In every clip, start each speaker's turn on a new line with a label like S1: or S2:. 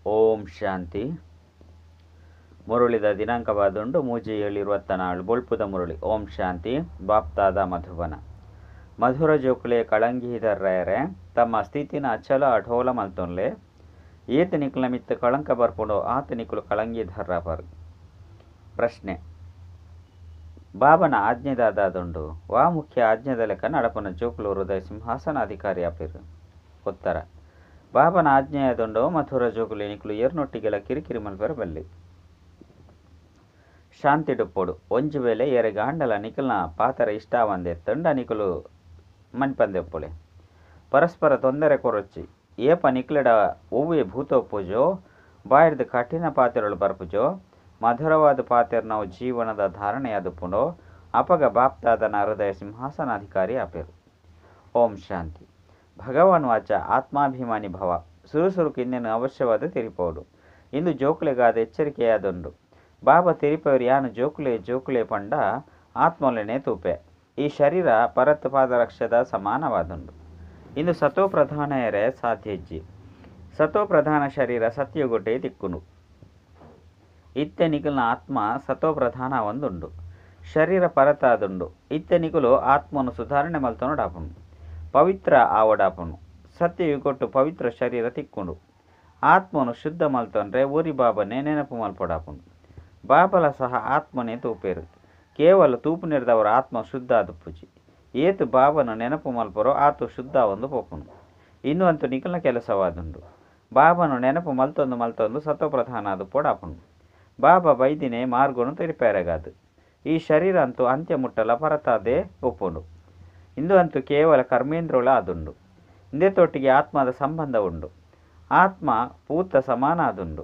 S1: ಓಂ ಶಾಂತಿ. ಮುರುಳಿದ ದಿನಾಂಕವಾದುಂಡು 3/7/24 ಬೊಳ್ಪುದ ಮುರುಳಿ. ಓಂ ಶಾಂತಿ. ಬಾಪ್ತಾದ ಮಧುವನ. ಮಧುರ ಜೋಕುಲೆ ಕಳಂಗಿದರ್ರೆ ತಮ್ಮ ಸ್ಥಿತಿನ ಅಚಲ ಅಠೋಲ ಮಲ್ತೊನ್ಲೆ ಏತ ನಿಕುಲ ಮಿತ್ತ ಕಳಂಕ ಬರ್ಪುಂಡು ಆತ ನಿಕುಲು ಕಳಂಗಿದರ್ರ ಪರ್. ಪ್ರಶ್ನೆ: ಬಾಬನ ಆಜ್ಞೆದಾದುಂಡು ವಾ ಮುಖ್ಯ ಆಜ್ಞೆದ ಲೆಕ್ಕ ನಡಪನ ಜೋಕುಲು ಹೃದಯ ಸಿಂಹಾಸನಾಧಿಕಾರಿ ಆಪಿರು. ಉತ್ತರ: ಬಾಬನ ಆಜ್ಞೆಯಾದುಂಡು ಮಧುರ ಜೋಕುಲು ನಿಕುಲು ಏರ್ನೊಟ್ಟಿಗೆಲ ಕಿರಿಕಿರಿ ಮಲ್ಪೆರ ಬಲ್ಲಿ. ಶಾಂತಿ ಡುಪ್ಪೊಡು ಒಂಜು ವೇಳೆ ಏರೆ ಗಾಂಡಲ ನಿಕಲ್ನ ಪಾತರ ಇಷ್ಟಾವಂದೆ ತಂಡ ನಿಕುಲು ಮನ್ಪಂದೆಪ್ಪುಳೆ ಪರಸ್ಪರ ತೊಂದರೆ ಕೊರೊಚ್ಚಿ ಏಪ ನಿಕ್ಲೆಡ ಒವ್ವೆ ಭೂತೋಪ್ಪುಜೋ ಬಾಯಿಡ್ದು ಕಠಿಣ ಪಾತೆರಳು ಬರ್ಪುಜೋ ಮಧುರವಾದ ಪಾತೆರ್ ನಾವು ಜೀವನದ ಧಾರಣೆಯಾದುಪ್ಪುಂಡೋ ಅಪಗ ಬಾಪ್ತಾದನ ಹೃದಯ ಸಿಂಹಾಸನಾಧಿಕಾರಿ ಆಪೇರು. ಓಂ ಶಾಂತಿ. ಭಗವಾನ್ ವಾಚ ಆತ್ಮಾಭಿಮಾನಿ ಭವ ಸುರುಸುರುಕು ಇನ್ನೇನು ಅವಶ್ಯವಾದ ತೆರಿಪೋಡು. ಇಂದು ಜೋಕುಲೆಗಾದ ಎಚ್ಚರಿಕೆಯಾದುಂಡು. ಬಾಬಾ ತೆರಿಪವರು ಯಾನು ಜೋಕುಲೆ ಪಂಡ ಆತ್ಮೋಲೆನೇ ತೂಪೆ. ಈ ಶರೀರ ಪರತ್ ಪಾದರಕ್ಷದ ಸಮಾನವಾದುಂಡು. ಇಂದು ಸತೋ ಪ್ರಧಾನ ಎರೆ ಸಾಧ್ಯಜ್ಜಿ. ಸತೋ ಪ್ರಧಾನ ಶರೀರ ಸತ್ಯಗೊಟ್ಟೆ ತಿಕ್ಕುನು. ಇತ್ತೆ ನಿಕುಲ್ನ ಆತ್ಮ ಸತೋ ಪ್ರಧಾನ ಒಂದುಂಡು. ಶರೀರ ಪರತಾದುಂಡು. ಇತ್ತೆ ನಿಕುಲು ಆತ್ಮನು ಸುಧಾರಣೆ ಮಲ್ತೊನಡಾಪುನು. ಪವಿತ್ರ ಆವಡಾಪುನು. ಸತ್ಯಯುಗೊಟ್ಟು ಪವಿತ್ರ ಶರೀರ ತಿಕ್ಕುಂಡು. ಆತ್ಮನು ಶುದ್ಧ ಮಲ್ತೊಂಡ್ರೆ ಊರಿ ಬಾಬನೇ ನೆನಪು ಮಲ್ಪೊಡಾಪುನು. ಬಾಬಲ ಸಹ ಆತ್ಮನೇ ತೂಪೇರು. ಕೇವಲ ತೂಪು ನೆರೆದವರ ಆತ್ಮ ಶುದ್ಧ ಆದುಪ್ಪುಜಿ. ಏತು ಬಾಬನ ನೆನಪು ಮಲ್ಪರೋ ಆತು ಶುದ್ಧ ಒಂದು ಪೋಪುನು. ಇನ್ನೂ ಅಂತೂ ನಿಕಲ್ನ ಕೆಲಸವಾದುಂಡು. ಬಾಬನು ನೆನಪು ಮಲ್ತೊಂದು ಸತೋಪ್ರಧಾನ ಅದು ಪೋಡಾಪುನು. ಬಾಬಾ ಬೈದಿನೇ ಮಾರ್ಗನು ತೆರಿಪೇರಗಾದು. ಈ ಶರೀರ ಅಂತೂ ಅಂತ್ಯ ಮುಟ್ಟಲ ಪರತಾದೇ ಒಪ್ಪುಂಡು. ಇಂದು ಅಂತೂ ಕೇವಲ ಕರ್ಮೇಂದ್ರೋಳ ಆದುಂಡು. ಇಂದೇತೊಟ್ಟಿಗೆ ಆತ್ಮದ ಸಂಬಂಧ ಉಂಡು. ಆತ್ಮ ಪೂತ ಸಮಾನ ಆದುಂಡು.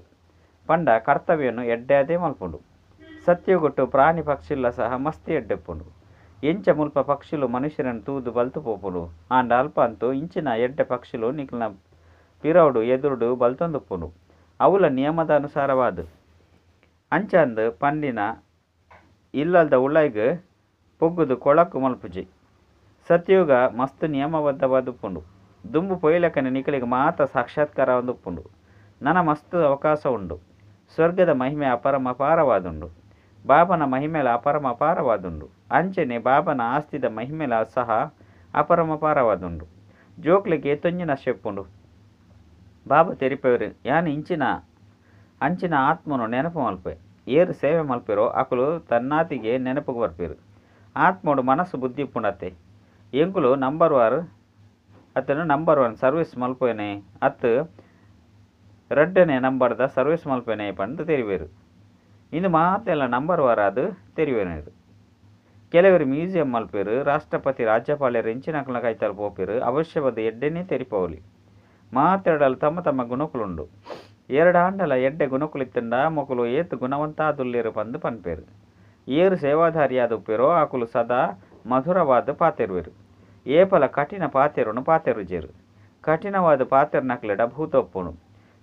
S1: ಪಂಡ ಕರ್ತವ್ಯನು ಎಡ್ಡೆದೇ ಮಲ್ಪುಂಡು. ಸತ್ಯಗೊಟ್ಟು ಪ್ರಾಣಿ ಪಕ್ಷಿಲ್ಲ ಸಹ ಮಸ್ತಿ ಎಡ್ಡೆಪ್ಪುಂಡು. ಎಂಚ ಮುಲ್ಪ ಪಕ್ಷಿಲು ಮನುಷ್ಯರನ್ನು ತೂದು ಬಲ್ತು ಪೋಪುಡು. ಆಂಡ ಅಲ್ಪ ಅಂತೂ ಇಂಚಿನ ಎಡ್ಡೆ ಪಕ್ಷಿಲು ನಿಕ್ಲಿನ ಪಿರೌಡು ಎದುರುಡು ಬಲ್ತೊಂದುಪ್ಪುಂಡು. ಅವುಲ ನಿಯಮದ ಅನುಸಾರವಾದು. ಅಂಚಂದು ಪಂಡಿನ ಇಲ್ಲಲ್ದ ಉಳ್ಳೈಗೆ ಪೊಗ್ಗುದು ಕೊಳಕು ಮಲ್ಪುಜಿ. ಸತ್ಯುಗ ಮಸ್ತ್ ನಿಯಮಬದ್ಧವಾದುಪ್ಪುಂಡು. ದುಂಬು ಪೊಯ್ಲಕನ ನಿಕಲಿಗೆ ಮಾತ್ರ ಸಾಕ್ಷಾತ್ಕಾರ ಒಂದುಪ್ಪುಂಡು. ನನ್ನ ಮಸ್ತ್ ಅವಕಾಶ ಉಂಡು. ಸ್ವರ್ಗದ ಮಹಿಮೆ ಅಪರಮಪಾರವಾದುಂಡು. ಬಾಬನ ಮಹಿಮೆಲ ಅಪರಮಪಾರವಾದುಂಡು. ಅಂಚನೆ ಬಾಬನ ಆಸ್ತಿದ ಮಹಿಮೆಲ ಸಹ ಅಪರಮಪಾರವಾದುಂಡು. ಜೋಕ್ಲಿಗೆ ತೊಂಜಿನ ಶೆಪ್ಪುಂಡು. ಬಾಬಾ ತೆರಿಪೇರು ಯಾನು ಅಂಚಿನ ಆತ್ಮನು ನೆನಪು ಮಲ್ಪೆ ಏರು ಸೇವೆ ಮಲ್ಪೆರೋ ಅಕುಲು ತನ್ನಾತಿಗೆ ನೆನಪು ಬರ್ಪೇರು. ಆತ್ಮೋಡು ಮನಸ್ಸು ಬುದ್ಧಿ ಪುಂಡತೆ ಎಂಕುಲು ನಂಬರ್ 1 ಸರ್ವಿಸ್ ಮಲ್ಪೇನೆ ಅತ್ತು 2ನೇ ನಂಬರ್ದ ಸರ್ವಿಸ್ ಮಲ್ಪೇನೆ ಪಂದು ತೆರಿವೇರು. ಇನ್ನು ಮಾತೆಲ್ಲ ನಂಬರ್ 1 ಅದು ತೆರಿವೇರು. ಕೆಲವರು ಮ್ಯೂಸಿಯಂ ಮಲ್ಪೇರು. ರಾಷ್ಟ್ರಪತಿ ರಾಜ್ಯಪಾಲರು ಇಂಚಿನಕಲ ಕೈತಲು ಪೋಪೇರು. ಅವಶ್ಯವಾದ ಎಡ್ಡೆನೇ ತೆರಿಪೋಲಿ. ಮಾತೆರಡಲು ತಮ್ಮ ಗುಣಕುಲುಂಡು. 2 ಆಂಡಲ ಎಡ್ಡೆ ಗುಣಕುಲಿತ್ತಂಡ ಮೊಕುಲು ಏತು ಗುಣವಂತಾದುಲ್ಲೇರು ಪಂದು ಪನ್ಪೇರು. ಏರು ಸೇವಾಧಾರಿಯಾದುಪ್ಪೇರೋ ಆಕುಲು ಸದಾ ಮಧುರವಾದ ಪಾತೆರುವೆರು. ಏಪಲ ಕಠಿಣ ಪಾತೆರುನು ಪಾತೆರುಜೇರು. ಕಠಿಣವಾದ ಪಾತೆರ್ನಕ್ಲೆಡ ಭೂತೊಪ್ಪುನು.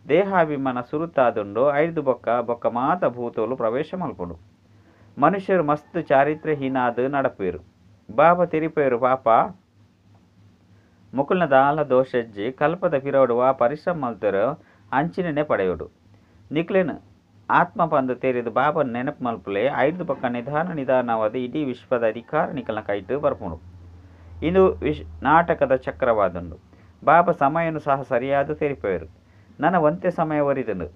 S1: ದೇಹಾಭಿಮಾನ ಸುರುತ್ತಾದುಂಡು. 5 ಬೊಕ್ಕ ಮಾತ ಭೂತೋಲು ಪ್ರವೇಶ ಮಲ್ಪುಂಡು. ಮನುಷ್ಯರು ಮಸ್ತ್ ಚಾರಿತ್ರ್ಯಹೀನಾದು ನಡಪೇರು. ಬಾಬಾ ತೆರಿಪೇರು ಪಾಪ ಮುಕುಲ್ನ ದಾಲ ದೋಷಜ್ಜಿ ಕಲ್ಪದ ಪಿರೌಡು ವಾ ಪರಿಶ್ರಮ ಮಲ್ತೇರು ಅಂಚಿನೇ ಪಡೆಯೋಡು. ನಿಕ್ಲೇನು ಆತ್ಮ ಪಂದು ತೆರೆದು ಬಾಬನ ನೆನಪು ಮಲ್ಪುಲೆ 5 ಬೊಕ್ಕ ನಿಧಾನವಾದ ಇಡೀ ವಿಶ್ವದ ಅಧಿಕಾರ ನಿಕಲ್ನ ಕೈಟು ಬರ್ಪುಂಡು. ಇದು ನಾಟಕದ ಚಕ್ರವಾದುಂಡು. ಬಾಬಾ ಸಮಯನು ಸಹ ಸರಿಯಾದ ತೆರಿಪೇರು. ನನ್ನ ಒಂತೆ ಸಮಯ ಒರಿದುಂಡು.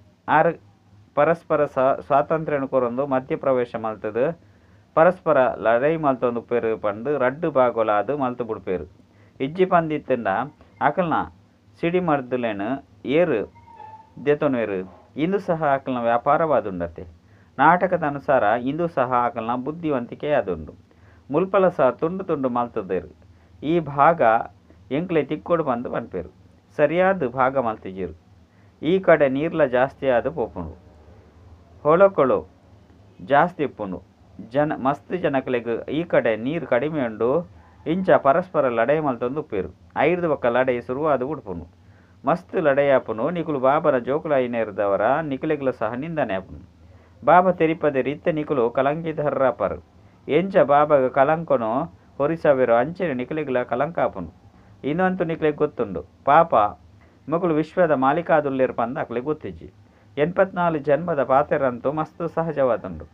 S1: ಪರಸ್ಪರ ಸ್ವಾತಂತ್ರ್ಯನು ಕೊರೊಂದು ಮಧ್ಯಪ್ರವೇಶ ಮಲ್ತದು ಪರಸ್ಪರ ಲಡೈ ಮಲ್ತೊಂದು ಪೇರು ಪಂಡು ರಡ್ಡು ಬಾಗೊಲಾದು ಮಲ್ತು ಬಿಡ್ಪೇರು. ಇಜ್ಜಿ ಪಂದಿತ್ತಂಡ ಅಕಲ್ನ ಸಿಡಿ ಮರ್ದುಲೇನು ಏರು ದೆತೊನುವೆರು. ಇಂದು ಸಹ ಅಕಲ್ನ ವ್ಯಾಪಾರವಾದುಂಡತೆ. ನಾಟಕದ ಅನುಸಾರ ಇಂದು ಸಹ ಅಕಲ್ನ ಬುದ್ಧಿವಂತಿಕೆ ಆದುಂಡು. ಮುಲ್ಪಲ ಸಹ ತುಂಡು ಮಲ್ತದೇರು. ಈ ಭಾಗ ಎಂಕ್ಲೆ ತಿಕ್ಕೋಡು ಬಂದು ಪನ್ಪೇರು. ಸರಿಯಾದ ಭಾಗ ಮಲ್ತಿಜೀರು. ಈ ಕಡೆ ನೀರ್ಲ ಜಾಸ್ತಿ ಆದು ಪೋಪುಂಡು. ಹೊಳಕೊಳು ಜಾಸ್ತಿ ಇಪ್ಪುಂಡು. ಮಸ್ತ್ ಜನಕ್ಲೆಗ್ ಈ ಕಡೆ ನೀರು ಕಡಿಮೆ ಉಂಡು. ಇಂಚ ಪರಸ್ಪರ ಲಡೈ ಮಲ್ತೊಂದು ಉಪ್ಪೇರು. 5 ಬೊಕ್ಕ ಲಡೈ ಶುರುವಾದು ಉಡ್ಪುಂಡು. ಮಸ್ತ್ ಲಡೈ ಆಪುನು. ನಿಕುಲು ಬಾಬನ ಜೋಕುಲಾಯಿನೇರ್ದವರ ನಿಕಲೆಗ್ಲ ಸಹ ನಿಂದನೆ ಆಪುನು. ಬಾಬಾ ತೆರಿಪದೆ ರೀತ್ಯ ನಿಕುಲು ಕಲಂಕಿದರ್ರ ಪರ್. ಎಂಚ ಬಾಬಾಗ ಕಲಂಕನು ಹೊರಿಸವೆರೋ ಅಂಚೆನೆ ನಿಕಲೆಗ್ಲ ಕಲಂಕ ಆಪುನು. ಇನ್ನಂತೂ ನಿಕ್ಲೆಗ್ ಗೊತ್ತುಂಡು. ಪಾಪ ಮೊಕುಲು ವಿಶ್ವದ ಮಾಲಿಕಾದುಲ್ಲೇರು ಪಂದ ಅಕ್ಲೆಗ್ ಗೊತ್ತಿಜ್ಜಿ. 84 ಜನ್ಮದ ಪಾತೆರಂತೂ ಮಸ್ತು ಸಹಜವಾದುಂಡು.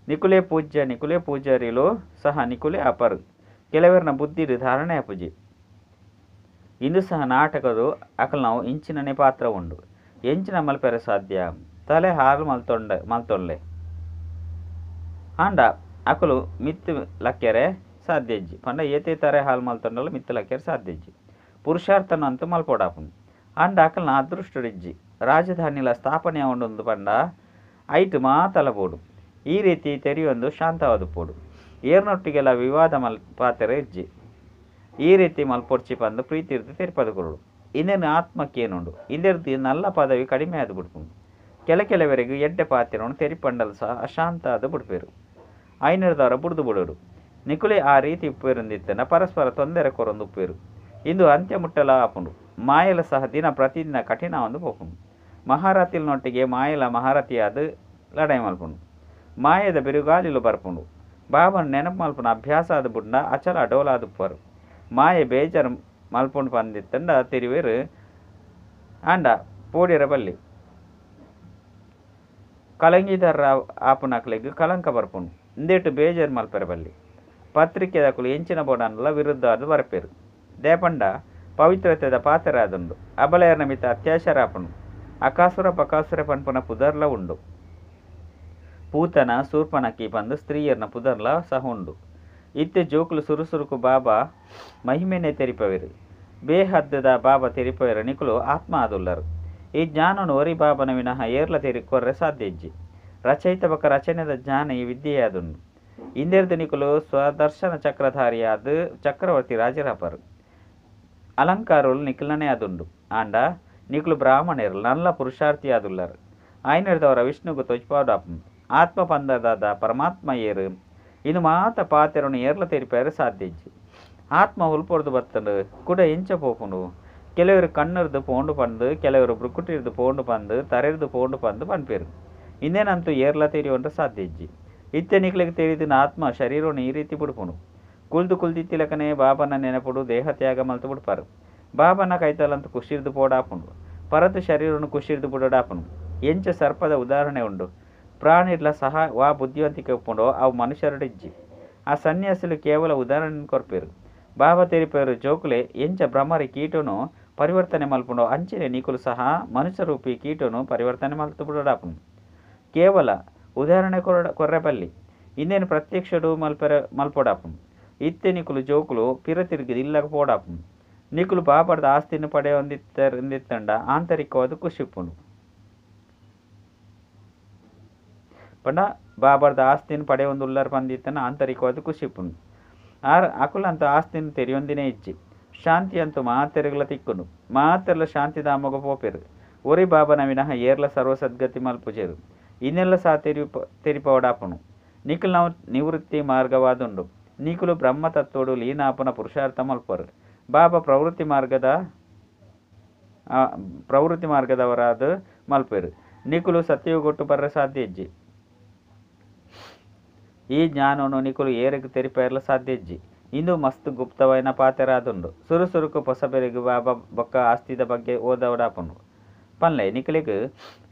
S1: ನಿಕುಲೆ ಪೂಜ್ಯ ನಿಕುಲೆ ಪೂಜಾರಿಲು ಸಹ ನಿಕುಲೆ ಅಪರು ಕೆಲವರಿನ ಬುದ್ಧಿಡು ಧಾರಣೆ ಅಪುಜಿ. ಇಂದು ಸಹ ನಾಟಕದು ಅಕಲ್ನವು ಇಂಚಿನನೆ ಪಾತ್ರ ಉಂಡು. ಎಂಚಿನ ಮಲ್ಪೆರೆ ಸಾಧ್ಯ ತಲೆ ಹಾಲು ಮಲ್ತೊಳ್ಳೆ ಆಂಡ ಅಕಲು ಮಿತ್ತು ಲಕ್ಕೆರೆ ಸಾಧ್ಯಜ್ಜಿ ಪಂಡ ಏತೆ ತಾರೆ ಹಾಲು ಮಲ್ತೊಂಡಲು ಮಿತ್ತು ಲಕ್ಕೆರೆ ಸಾಧ್ಯಜ್ಜಿ. ಪುರುಷಾರ್ಥನಂತೂ ಮಲ್ಪೋಡಾಪುಂಡು ಆಂಡ ಅಕಲ್ನ ಅದೃಷ್ಟಡಿಜ್ಜಿ. ರಾಜಧಾನಿಲ ಸ್ಥಾಪನೆ ಉಂಡು ಪಂಡ ಐಟು ಮಾತಲಬೋಡು. ಈ ರೀತಿ ತೆರೆಯೊಂದು ಶಾಂತವಾದುಪೋಡು. ಏರ್ನೊಟ್ಟಿಗೆಲ್ಲ ವಿವಾದ ಪಾತೆರೆ ಇಜ್ಜಿ. ಈ ರೀತಿ ಮಲ್ಪೊಡ್ಚಿ ಪಂದು ಪ್ರೀತಿರ್ದು ತೆರಿಪದುಕೊಡು. ಇನ್ನೇನು ಆತ್ಮಕ್ಕೇನುಂಡು ಇಂದೆರ್ದು ನಲ್ಲ ಪದವಿ ಕಡಿಮೆ ಆದು ಬಿಡ್ಪುಂಡು. ಕೆಲವರೆಗೂ ಎಡ್ಡೆ ಪಾತಿರನು ತೆರಿಪಂಡಲು ಸಹ ಅಶಾಂತ ಆದು ಬಿಡ್ಪೇರು. ಐನರ್ದವರ ಬುಡ್ದು ಬಿಡೋರು ನಿಕುಲೆ ಆ ರೀತಿ ಉಪ್ಪೇರುಂದಿತ್ತನ ಪರಸ್ಪರ ತೊಂದರೆ ಕೊರೊಂದು ಉಪ್ಪೇರು. ಇಂದು ಅಂತ್ಯ ಮುಟ್ಟಲ ಆಪುಂಡು. ಮಾಯಲ ಸಹ ದಿನ ಪ್ರತಿದಿನ ಕಠಿಣ ಒಂದು ಪೋಪುಂಡು. ಮಹಾರಥಿಲ್ನೊಟ್ಟಿಗೆ ಮಾಯಲ ಮಹಾರಥಿಯಾದ ಲಡಾಯಿ ಮಲ್ಪುಂಡು. ಮಾಯದ ಬಿರುಗಾಲಿಲು ಬರ್ಪುಂಡು. ಬಾಬನು ನೆನಪು ಮಲ್ಪುನ ಅಭ್ಯಾಸ ಆದ ಬುಡ್ಡ ಅಚಲ ಡೋಲಾದುಪ್ಪರು. ಮಾಯೆ ಬೇಜಾರು ಮಲ್ಪುಂಡು ಪಂದಿತ್ತಂಡ ತಿರುವೇರು ಆಂಡ ಪೋಡಿರ ಬಲ್ಲಿ ಕಲಂಗಿದರ ಆಪುನಕ್ಲೆಗ್ ಕಲಂಕ ಬರ್ಪುಂಡು. ಇಂದೇಟು ಬೇಜಾರು ಮಲ್ಪೆರ ಬಲ್ಲಿ ಪತ್ರಿಕೆದಕುಲು ಎಂಚಿನ ಬೋಡನ್ಲ ವಿರುದ್ಧವಾದ ಬರಪೇರು. ದೇಪಂಡ ಪವಿತ್ರತೆದ ಪಾತೆರಾದುಂಡು. ಅಬಲೆಯರ್ನ ಮಿತ ಅತ್ಯಾಚಾರ ಆಪುಂಡು. ಅಕಾಸುರ ಪಕಾಸುರ ಪನ್ಪುನ ಪುದರ್ಲ ಉಂಡು. ಪೂತನ ಸೂರ್ಪನಕ್ಕಿ ಪಂದು ಸ್ತ್ರೀಯರ್ನ ಪುದರ್ಲ ಸಹ ಉಂಡು. ಇತ್ತೆ ಜೋಕುಲು ಸುರುಸುರುಕು ಬಾಬಾ ಮಹಿಮೆನೆ ತೆರಿಪವೆರು. ಬೇಹದ್ದದ ಬಾಬಾ ತೆರಿಪವೆರ ನಿಕುಲು ಆತ್ಮ ಆದುಲ್ಲರು. ಈ ಜ್ಞಾನನು ಒರಿ ಬಾಬನ ವಿನಃ ಏರ್ಲ ತೆರಿ ಕೊರ್ರೆ ಸಾಧ್ಯಜ್ಜಿ. ರಚಯಿತ ಬಕ ರಚನೆದ ಜ್ಞಾನ ಈ ವಿದ್ಯೆಯಾದುಂಡು. ಇಂದೆರ್ದು ನಿಕುಲು ಸ್ವದರ್ಶನ ಚಕ್ರಧಾರಿಯಾದ ಚಕ್ರವರ್ತಿ ರಾಜರಾಪರು. ಅಲಂಕಾರಗಳು ನಿಖಿಲನೇ ಆದುಂಡು. ಆಂಡ ನಿಕುಲು ಬ್ರಾಹ್ಮಣರು ನಲ್ಲ ಪುರುಷಾರ್ಥಿ ಆದುಲ್ಲರು. ಐನರ್ದವರ ವಿಷ್ಣುಗು ತೊಜ್ಪಾಡಾಪು ಆತ್ಮ ಪಂದದ ಪರಮಾತ್ಮ ಏರು. ಇನ್ನು ಮಾತ ಪಾತೆರನು ಏರ್ಲ ತೆರಿಪೇರು ಸಾಧ್ಯಜ್ಜಿ. ಆತ್ಮ ಉಲ್ಪೊಡ್ದು ಬತ್ತಂಡು ಕೂಡ ಎಂಚ ಪೋಪುಂಡು. ಕೆಲವರು ಕಣ್ಣರ್ದು ಪೋಂಡು ಪಂದು ಕೆಲವರು ಬೃಕುಟಿರ್ದು ಪೋಂಡು ಪಂದು ತರೆರ್ದು ಪೋಂಡು ಪಂದು ಪನ್ಪೇರು. ಇನ್ನೇನಂತೂ ಏರ್ಲ ತೆರಿಯುವಂತ ಸಾಧ್ಯಜ್ಜಿ. ಇತ್ತೆ ನಿಕ್ಲಿಗೆ ತೆರಿದಿನ ಆತ್ಮ ಶರೀರವನ್ನು ಈ ರೀತಿ ಬಿಡ್ಪುಂಡು. ಕುಲ್ದಿತ್ತಿಲಕನೇ ಬಾಬನ ನೆನಪುಡು ದೇಹ ತ್ಯಾಗ ಮಲ್ತು ಬಿಡ್ಪಾರು. ಬಾಬನ ಕೈತಲಂತೂ ಕುಶಿರ್ದು ಪೋಡಾಪುಂಡು. ಪರತು ಶರೀರವನ್ನು ಕುಶಿರ್ದು ಬಿಡೋಡಾಪುಂಡು. ಎಂಚ ಸರ್ಪದ ಉದಾಹರಣೆ ಉಂಡು. ಪ್ರಾಣಿರ್ಲ ಸಹ ವಾ ಬುದ್ಧಿವಂತಿಕೆ ಒಪ್ಪುಂಡೋ ಅವು ಮನುಷ್ಯರಡಿಜ್ಜಿ. ಆ ಸನ್ಯಾಸುಲು ಕೇವಲ ಉದಾಹರಣೆ ಕೊರ್ಪೇರು. ಬಾಬಾ ತೆರಿಪೇರು ಜೋಕುಲೆ ಎಂಚ ಭ್ರಮರಿ ಕೀಟನು ಪರಿವರ್ತನೆ ಮಲ್ಪುಂಡೋ ಅಂಚನೆ ನಿಕುಲು ಸಹ ಮನುಷ್ಯ ರೂಪಿ ಕೀಟನು ಪರಿವರ್ತನೆ ಮಲ್ತು ಬಿಡೋಡಾಪುಂಡು. ಕೇವಲ ಉದಾಹರಣೆ ಕೊರ್ರೆ ಬಲ್ಲಿ ಇನ್ನೇನು ಪ್ರತ್ಯಕ್ಷಡು ಮಲ್ಪೊಡಾಪುಂಡು. ಇತ್ತೆ ನಿಕುಲು ಜೋಕುಲು ಪಿರ ತಿರುಗಿದು ಇಲ್ಲಗ ಪೋಡಾಪುಂಡು. ನಿಕುಲು ಬಾಬಾರ್ದ ಆಸ್ತಿನ ಪಡೆಯೊಂದಿತ್ತಂಡ ಆಂತರಿಕವಾದ ಖುಷಿಪ್ಪುಂಡು. ಪಂಡ ಬಾಬಾರ್ದ ಆಸ್ತಿನ ಪಡೆಯೊಂದುಲ್ಲರು ಪಂದಿತ್ತನ ಆಂತರಿಕವಾದ ಖುಷಿಪ್ಪುಂಡು. ಅಕುಲಂತ ಆಸ್ತಿನ ತೆರಿಯೊಂದಿನೇ ಇಜ್ಜಿ. ಶಾಂತಿ ಅಂತೂ ಮಾತೆರೆಗ್ಲ ತಿಕ್ಕುಂಡು. ಮಾತೆರ್ಲ ಶಾಂತಿಧಾಮಗ ಪೋಪೆರು. ಒರಿ ಬಾಬನ ವಿನಃ ಏರ್ಲ ಸರ್ವ ಸದ್ಗತಿ ಮಲ್ಪುಜೆರು. ಇನ್ನೆಲ್ಲ ಸಹ ತೆರಿಪವಡಾಪುನು. ನಿಕುಲು ನಾವು ನಿವೃತ್ತಿ ಮಾರ್ಗವಾದುಂಡು. ನಿಕುಲು ಬ್ರಹ್ಮತತ್ವಡು ಲೀನಾಪುನ ಪುರುಷಾರ್ಥ ಮಲ್ಪರು. ಬಾಬಾ ಪ್ರವೃತ್ತಿ ಮಾರ್ಗದವರಾದ ಮಲ್ಪೇರು. ನಿಕುಲು ಸತ್ಯಗೊಟ್ಟು ಬರ್ರೆ ಸಾಧ್ಯಜ್ಜಿ. ಈ ಜ್ಞಾನವನ್ನು ನಿಕುಲು ಏರೆಗ್ ತೆರಿಪೇರ್ಲ ಸಾಧ್ಯಜ್ಜಿ. ಇಂದು ಮಸ್ತ್ ಗುಪ್ತವೈನ ಪಾತೆರಾದುಂಡು. ಸುರುಸುರುಕು ಪೊಸಬೆರೆಗು ಬಾಬಾ ಬೊಕ್ಕ ಆಸ್ತಿದ ಬಗ್ಗೆ ಓದವಡಾಪುಂಡು. ಪನ್ಲೆ ನಿಕಲಿಗ್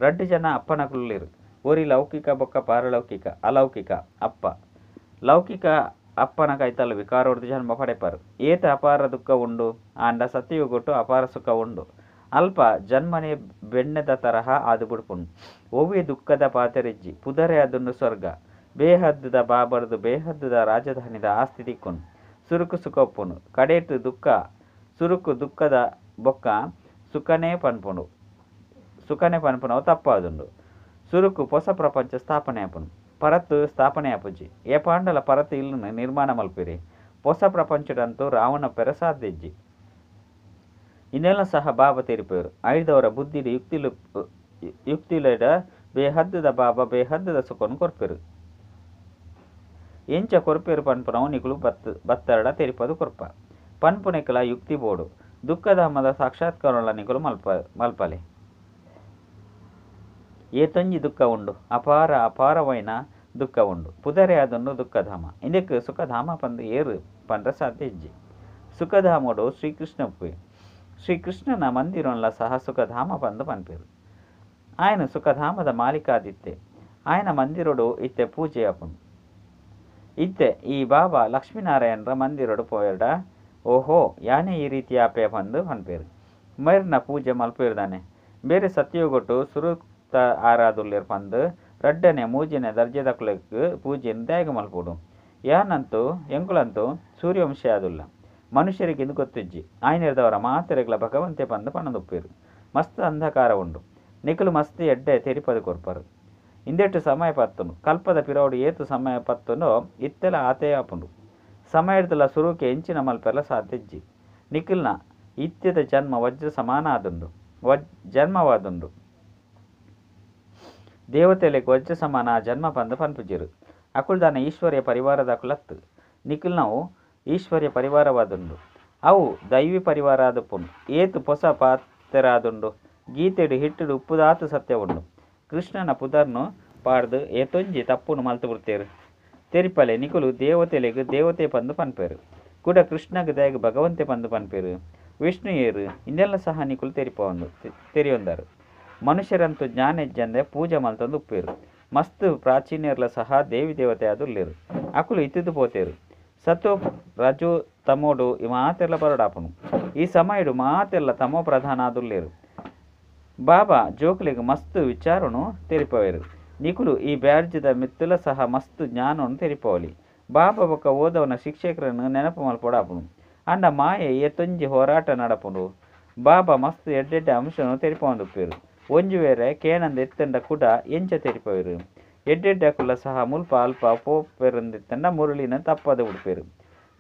S1: 2 ಜನ ಅಪ್ಪನಕುಲ್ಲಿರು. ಒರಿ ಲೌಕಿಕ ಬೊಕ್ಕ ಪಾರಲೌಕಿಕ ಅಲೌಕಿಕ ಅಪ್ಪ. ಲೌಕಿಕ ಅಪ್ಪನ ಕೈತಲ್ಲ ವಿಕಾರೊಡ್ದು ಜನ್ಮ ಪಡೆಪಾರು. ಏತ ಅಪಾರ ದುಃಖ ಉಂಡು ಆಂಡ ಸತ್ಯಗೊಟ್ಟು ಅಪಾರ ಸುಖ ಉಂಡು. ಅಲ್ಪ ಜನ್ಮನೆ ಬೆಣ್ಣೆದ ತರಹ ಆದು ಬಿಡ್ಪುಂಡು. ಒವ್ವೆ ದುಃಖದ ಪಾತೆರಿಜ್ಜಿ. ಪುದರೆ ಅದುಂಡು ಸ್ವರ್ಗ. ಬೇಹದ್ದದ ಬಾಬರ್ದು ಬೇಹದ್ದದ ರಾಜಧಾನಿದ ಆಸ್ತಿ ತಿಕ್ಕುಂಡು. ಸುರುಕು ಸುಖ ಒಪ್ಪುಂಡು. ಕಡೇಟು ದುಃಖ ಸುರುಕು ದುಃಖದ ಬೊಕ್ಕ ಸುಖನೇ ಪನ್ಪುನವು ತಪ್ಪಾದುಂಡು. ಸುರುಕು ಹೊಸ ಪ್ರಪಂಚ ಸ್ಥಾಪನೆ ಆಪುಂಡು. ಪರತ್ತು ಸ್ಥಾಪನೆ ಆಪುಜಿ. ಏ ಪಾಂಡಲ ಪರತ್ತು ಇಲ್ಲುನು ನಿರ್ಮಾಣ ಮಲ್ಪಿರಿ. ಹೊಸ ಪ್ರಪಂಚದಂತೂ ರಾವಣ ಪೆರ ಸಾಧ್ಯಜ್ಜಿ. ಇನ್ನೆಲ್ಲ ಸಹ ಬಾಬಾ ತೆರಿಪೇರು. ಐದವರ ಬುದ್ಧಿಡು ಯುಕ್ತಿಲೆಡ ಬೇಹದ್ದದ ಬಾಬಾ ಬೇಹದ್ದದ ಸುಖನು ಕೊರ್ಪೆರು. ಎಂಚ ಕೊರ್ಪೇರು ಪನ್ಪುನವು ನಿಕುಲು ಬತ್ತರಡ ತೆರಿಪದು ಕೊರ್ಪ. ಪನ್ಪುನೆಕಲ ಯುಕ್ತಿ ಬೋಡು. ದುಃಖಧಾಮದ ಸಾಕ್ಷಾತ್ಕಾರಲ ನಿಕುಲು ಮಲ್ಪಲೆ. ಏತೊಂಜಿ ದುಃಖ ಉಂಡು. ಅಪಾರವೈನ ದುಃಖ ಉಂಡು. ಪುದರೆ ಅದೊಂದು ದುಃಖಧಾಮ. ಇಂದಕ್ಕೆ ಸುಖಧಾಮ ಪಂದು ಏರು ಪಂಡ್ರ ಸಾಧ್ಯ ಇಜ್ಜಿ. ಸುಖಧಾಮಡು ಶ್ರೀಕೃಷ್ಣ ಉಪ್ಪೆ. ಶ್ರೀಕೃಷ್ಣನ ಮಂದಿರೊನ್ಲ ಸಹ ಸುಖಧಾಮ ಪಂದು ಪನ್ಪೇರು. ఆయన ಸುಖಧಾಮದ ಮಾಲೀಕಾದಿತ್ತೆ ఆయన ಮಂದಿರಡು ಇತ್ತೆ ಪೂಜೆ ಅಪ್ಪನು ಇತ್ತೆ ಈ ಬಾಬಾ ಲಕ್ಷ್ಮೀನಾರಾಯಣರ ಮಂದಿರಡು ಪೋಯಡ ಓಹೋ ಯಾನೇ ಈ ರೀತಿ ಆಪೆ ಬಂದು ಅನ್ಪೇರು ಮೈರ್ನ ಪೂಜೆ ಮಲ್ಪೇರ್ದಾನೆ ಬೇರೆ ಸತ್ಯೋಗೊಟ್ಟು ಸುರುಕ್ತ ಆರಾದುಲ್ಲೇರ್ ಬಂದು ರಡ್ಡನೆ ಮೂಜಿನ ದರ್ಜೆದಕ್ಲಕ್ಕೆ ಪೂಜೆಯನ್ನು ತ್ಯಾಗ ಮಲ್ಪೋಡು ಯಾನಂತೂ ಎಂಕುಲಂತೂ ಸೂರ್ಯವಂಶಿ ಆದುಲ್ಲ ಮನುಷ್ಯರಿಗೆ ಇದು ಗೊತ್ತಿಜ್ಜಿ ಆಯ್ನಿರ್ದವರ ಮಾತೆರೆಗಳ ಭಗವಂತೆ ಬಂದು ಪಣದುಪ್ಪೇರು ಮಸ್ತ್ ಅಂಧಕಾರ ಉಂಡು ನಿಖಲು ಮಸ್ತ್ ಎಡ್ಡೆ ತೆರಿಪದು ಕೊರ್ಪರು ಇಂದೆಟ್ಟು ಸಮಯ ಪತ್ತುನು ಕಲ್ಪದ ಪಿರೌಡು ಏತು ಸಮಯ ಪತ್ತುನೋ ಇತ್ತೆಲ ಆತೆ ಆಪುಂಡು ಸಮಯದಲ್ಲ ಸುರುಕೆ ಎಂಚಿನ ಮಲ್ಪೆಲ್ಲ ಸಾಧ್ಯಜ್ಜಿ ನಿಖಿಲ್ನ ಇತ್ಯದ ಜನ್ಮ ವಜ್ರ ಸಮಾನ ಆದುಂಡು ಜನ್ಮವಾದುಂಡು ದೇವತೆಲೆಗೆ ವಜ್ರ ಸಮಾನ ಜನ್ಮ ಬಂದು ಪನ್ಪುಜಿರು ಅಕುಲ್ದಾನ ಈಶ್ವರ್ಯ ಪರಿವಾರದ ಅಕುಲತ್ತು ನಿಖಿಲ್ ನಾವು ಈಶ್ವರ್ಯ ಪರಿವಾರವಾದುಂಡು ಅವು ದೈವಿ ಪರಿವಾರ ಆದಪ್ಪುಂಡು ಏತು ಹೊಸ ಪಾತ್ರಾದುಂಡು ಗೀತೆಡು ಹಿಟ್ಟುಡು ಉಪ್ಪುದಾತು ಸತ್ಯ ಉಂಡು ಕೃಷ್ಣನ ಪುದರ್ನು ಪಾಡ್ದು ಏತೊಂಜಿ ತಪ್ಪುನು ಮಲ್ತು ಬಿಡ್ತೇರು ತೆರಿಪಲೆ ನಿಖುಲು ದೇವತೆಲೆಗೆ ದೇವತೆ ಪಂದು ಪನ್ಪೇರು ಕೂಡ ಕೃಷ್ಣಗೆ ದಯಗೆ ಭಗವಂತೆ ಪಂದು ಪನ್ಪೇರು ವಿಷ್ಣು ಏರು ಇನ್ನೆಲ್ಲ ಸಹ ನಿಖುಲು ತೆರಿಯೊಂದರು ಮನುಷ್ಯರಂತೂ ಜ್ಞಾನೆಜ್ಜಂದೆ ಪೂಜೆ ಮಲ್ತಂದು ಉಪ್ಪೇರು ಮಸ್ತ್ ಪ್ರಾಚೀನ್ಯರ್ಲ ಸಹ ದೇವಿ ದೇವತೆ ಆದುಲ್ಲೇರು ಅಕುಲು ಇತ್ತಿದ್ದು ಪೋತೇರು ಸತ್ತೋ ರಜು ತಮೋಡು ಈ ಮಾತೆಲ್ಲ ಬರಡಾಪನು ಈ ಸಮಯಡು ಮಾತೆಲ್ಲ ತಮೋ ಪ್ರಧಾನ ಆದುಲ್ಲೇರು ಬಾಬಾ ಜೋಕ್ಲಿಗೆ ಮಸ್ತ್ ವಿಚಾರನು ತೆರಿಪವೇರು ನಿಖುಲು ಈ ಬ್ಯಾಡ್ಜದ ಮಿತ್ತುಲ ಸಹ ಮಸ್ತ್ ಜ್ಞಾನವನ್ನು ತೆರಿಪವಲಿ ಬಾಬಾ ಬೊಕ್ಕ ಓದವನ ಶಿಕ್ಷಕರನ್ನು ನೆನಪು ಮಲ್ಪೊಡಾಪನು ಅಂಡ ಮಾಯೆ ಎತ್ತೊಂಜಿ ಹೋರಾಟ ನಡಪುಂಡು ಬಾಬಾ ಮಸ್ತ್ ಎಡ್ಡೆಡ್ಡೆ ಅಂಶನು ತೆರಿಪೊಂದುಪ್ಪೇರು ಒಂಜು ವೇರೆ ಕೇನಂದ ಎತ್ತಂಡ ಕುಡ ಎಂಚ ತೆರಿಪವೇರು ಎಡ್ಡೆಡ್ಡೆ ಕುಲ್ಲ ಸಹ ಮುಲ್ಪ ಅಲ್ಪ ಪೋಪೆರಂದೆತ್ತಂಡ ಮುರುಳಿನ ತಪ್ಪದ ಉಡುಪೇರು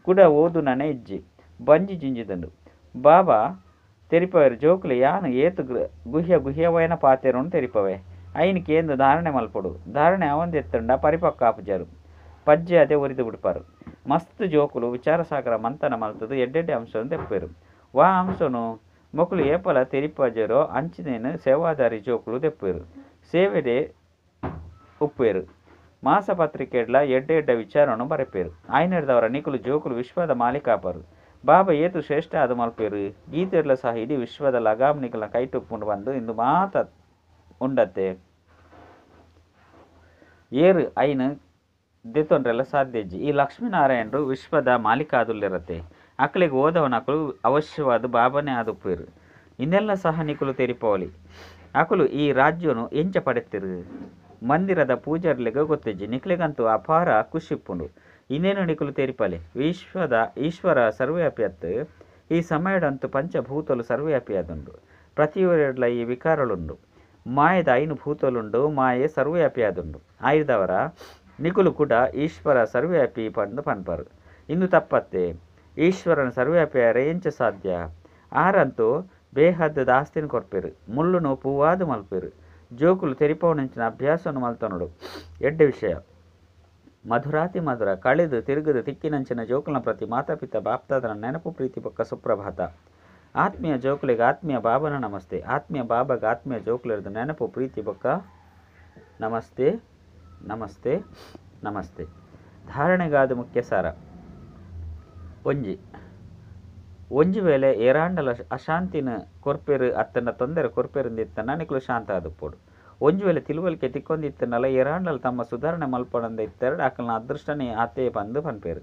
S1: ಕುಡ ಓದು ನನೆ ಇಜ್ಜಿ ಬಂಜಿ ಜಿಂಜಿದಂಡು ಬಾಬಾ ತೆರಿಪವೇರು ಜೋಕ್ಲೆ ಯಾನು ಏತು ಗುಹ್ಯವಯನ ಪಾತೆರನ್ನು ತೆರಿಪವೆ ಐನಿಕೆ ಎಂದು ಧಾರಣೆ ಮಲ್ಪೊಡು ಧಾರಣೆ ಅವಂದೆತ್ತಂಡ ಪರಿಪಕ್ಕ ಆಪುಜರು ಪಜ್ಜೆ ಅದೇ ಉರಿದು ಬಿಡ್ಪಾರು ಮಸ್ತ್ ಜೋಕುಲು ವಿಚಾರ ಸಾಗರ ಮಂಥನ ಮಲ್ತದು ಎಡ್ಡೆಡ್ಡೆ ಅಂಶವನ್ನು ತೆಪ್ಪೇರು ವಾ ಅಂಶನು ಮೊಕುಲು ಏಪಲ ತೆರಿಪಜರೋ ಅಂಚಿನೇನು ಸೇವಾದಾರಿ ಜೋಕುಲು ತೆಪ್ಪೇರು ಸೇವೆಡೆ ಉಪ್ಪೇರು ಮಾಸಪತ್ರಿಕೆಡ್ಲ ಎಡ್ಡೆಡ್ಡ ವಿಚಾರವನ್ನು ಬರೆಪೇರು ಆಯ್ನೆಡ್ದವರ ನಿಖುಲು ಜೋಕುಲು ವಿಶ್ವದ ಮಾಲೀಕಾಪರು ಬಾಬಾ ಏತು ಶ್ರೇಷ್ಠ ಅದು ಮಲ್ಪೇರು ಗೀತೆಡ್ಲ ಸಹ ಇಡೀ ವಿಶ್ವದ ಲಗಾಮ್ನಿಕಲ ಕೈಟುಪ್ಪುಂಡು ಬಂದು ಇಂದು ಮಾತ ಉಂಡತ್ತೆ ಏರು ಐನು ದೆತ್ತೊಂಡ್ರೆಲ್ಲ ಸಾಧ್ಯಜ್ಜಿ ಈ ಲಕ್ಷ್ಮೀನಾರಾಯಣರು ವಿಶ್ವದ ಮಾಲೀಕಾದುಲ್ಲಿರತ್ತೆ ಅಕ್ಕಳಿಗೆ ಓದವನಕಲು ಅವಶ್ಯವಾದ ಬಾಬನೇ ಆದುಪ್ಪೇರು ಇನ್ನೆಲ್ಲ ಸಹ ನಿಖುಲು ತೆರಿಪವಲಿ ಅಕುಲು ಈ ರಾಜ್ಯನು ಎಂಚ ಪಡೆತಿರು ಮಂದಿರದ ಪೂಜಾರ್ಲಿಗೆ ಗೊತ್ತಿಜ್ಜಿ ನಿಖಲಿಗಂತೂ ಅಪಾರ ಖುಷಿಪ್ಪುಂಡು ಇನ್ನೇನು ನಿಖುಲು ತೆರಿಪಲೆ ಈಶ್ವರ ಸರ್ವ್ಯಾಪಿಯತ್ತು ಈ ಸಮಯದಂತೂ ಪಂಚಭೂತಲು ಸರ್ವ್ಯಾಪಿಯಾದುಂಡು ಪ್ರತಿಯೊರೆಡ್ಲ ಈ ವಿಕಾರಳುಂಡು ಮಾಯದ ಐನು ಭೂತಲುಂಡು ಮಾಯೆ ಸರ್ವ್ಯಾಪಿಯಾದುಂಡು ಆಯ್ದವರ ನಿಖುಲು ಕೂಡ ಈಶ್ವರ ಸರ್ವ್ಯಾಪಿ ಪಂದು ಪನ್ಪರು ಇನ್ನು ತಪ್ಪತ್ತೆ ಈಶ್ವರನ ಸರ್ವ್ಯಾಪಿಯಾರೆ ಎಂಚ ಸಾಧ್ಯ ಆರಂತೂ ಬೇಹದ್ದು ದಾಸ್ತಿನ ಕೊರ್ಪೇರು ಮುಳ್ಳುನು ಪೂವಾದು ಮಲ್ಪೇರು ಜೋಕುಲು ತೆರಿಪವನಂಚಿನ ಅಭ್ಯಾಸವನ್ನು ಮಲ್ತನೋಡು ಎಡ್ಡೆ ವಿಷಯ ಮಧುರಾತಿ ಮಧುರ ಕಳೆದು ತಿರುಗದು ತಿಕ್ಕಿನಂಚಿನ ಜೋಕುಲನ ಪ್ರತಿ ಮಾತಾಪಿತ ಬಾಪ್ತಾದನ ನೆನಪು ಪ್ರೀತಿ ಪಕ್ಕ ಸುಪ್ರಭಾತ ಆತ್ಮೀಯ ಜೋಕುಲಿಗೆ ಆತ್ಮೀಯ ಬಾಬನ ನಮಸ್ತೆ ಆತ್ಮೀಯ ಬಾಬಾಗ ಆತ್ಮೀಯ ಜೋಕುಲಿರ್ದು ನೆನಪು ಪ್ರೀತಿ ಪಕ್ಕ ನಮಸ್ತೆ ನಮಸ್ತೆ ನಮಸ್ತೆ ಧಾರಣೆಗಾದ ಮುಖ್ಯ ಸಾರ ಒಂಜಿ ವೇಳೆ ಏರಾಂಡಲ ಅಶಾಂತಿನ ಕೊರ್ಪೇರು ಅತ್ತನ ತೊಂದರೆ ಕೊರ್ಪೇರಿಂದಿತ್ತನ ನಿಖಲು ಶಾಂತ ಆದುಪ್ಪೋಡು ಒಂಜು ವೇಳೆ ತಿಳುವಳಿಕೆ ತಿಕ್ಕೊಂದಿತ್ತನಲ್ಲ ಏರಾಂಡಲ ತಮ್ಮ ಸುಧಾರಣೆ ಮಲ್ಪಡಂದ ಇತ್ತೆರಡು ಆಕಲನ ಅದೃಷ್ಟನೇ ಆತೆ ಬಂದು ಪನ್ಪೇರು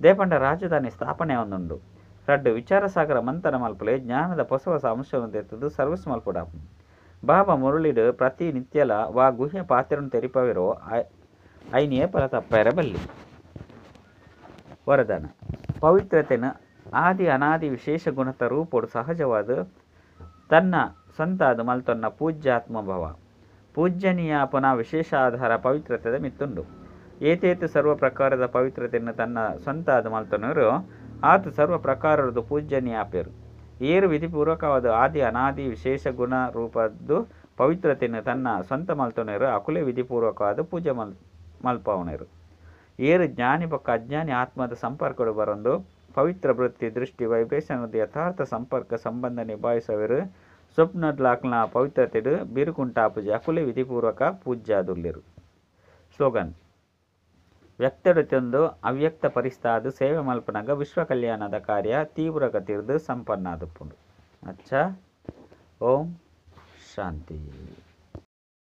S1: ದೇಪಂಡ ರಾಜಧಾನಿ ಸ್ಥಾಪನೆ ಒಂದುಂಡು ರಡ್ಡು ವಿಚಾರ ಸಾಗರ ಮಂಥನ ಮಲ್ಪಲೆ ಜ್ಞಾನದ ಹೊಸ ಹೊಸ ಅಂಶವನ್ನು ತೆತ್ತದು ಸರ್ವಿಸ್ ಮಲ್ಪಡಾಪು ಬಾಬಾ ಮುರುಳಿಡು ಪ್ರತಿ ನಿತ್ಯಲ ವಾ ಗುಹ್ಯ ಪಾತ್ರನು ತೆರಿಪವಿರೋ ಐನ್ ಏಪಲ ತಪ್ಪರ ಬಲ್ಲಿ ವರದಾನ ಪವಿತ್ರತೆನ ಆದಿ ಅನಾದಿ ವಿಶೇಷ ಗುಣತ ರೂಪೋಡು ಸಹಜವಾದ ತನ್ನ ಸಂತಾದ ಮಲ್ತೊನ್ನ ಪೂಜ್ಯಾತ್ಮಭವ ಪೂಜ್ಯನೀಯ ಪುನಃ ವಿಶೇಷ ಆಧಾರ ಪವಿತ್ರತೆದ ಮಿತ್ತುಂಡು ಏತೇತು ಸರ್ವ ಪ್ರಕಾರದ ಪವಿತ್ರತೆಯನ್ನು ತನ್ನ ಸ್ವಂತಾದ ಮಲ್ತನರು ಆತ ಸರ್ವ ಪ್ರಕಾರದ್ದು ಪೂಜ್ಯನೀಯ ಪೇರು ಏರು ವಿಧಿಪೂರ್ವಕವಾದ ಆದಿ ಅನಾದಿ ವಿಶೇಷ ಗುಣ ರೂಪದ್ದು ಪವಿತ್ರತೆಯನ್ನು ತನ್ನ ಸ್ವಂತ ಮಲ್ತೊನೆರು ಅಕುಲೆ ವಿಧಿಪೂರ್ವಕವಾದ ಪೂಜೆ ಮಲ್ಪವನೆರು ಏರು ಜ್ಞಾನಿ ಪಕ್ಕ ಅಜ್ಞಾನಿ ಆತ್ಮದ ಸಂಪರ್ಕಗಳು ಬರೊಂದು ಪವಿತ್ರ ವೃತ್ತಿ ದೃಷ್ಟಿ ವೈಬ್ರೇಷನ್ ಯಥಾರ್ಥ ಸಂಪರ್ಕ ಸಂಬಂಧ ನಿಭಾಯಿಸವರು ಸ್ವಪ್ನದ್ಲಾಕ್ನ ಪವಿತ್ರತೆಡು ಬಿರುಕುಂಟಾಪುಜಿ ಅಕುಲೆ ವಿಧಿಪೂರ್ವಕ ಪೂಜ್ಯಾದುಲ್ಲಿರು ಸ್ಲೋಗನ್ ವ್ಯಕ್ತಡುತ್ತೊಂದು ಅವ್ಯಕ್ತ ಪರಿಸ್ಥಾದು ಸೇವೆ ಮಲ್ಪನಾಗ ವಿಶ್ವ ಕಲ್ಯಾಣದ ಕಾರ್ಯ ತೀವ್ರಗತಿರ್ದು ಸಂಪನ್ನ ಆದುಪ್ಪುಂಡು ಅಚ್ಚ ಓಂ ಶಾಂತಿ.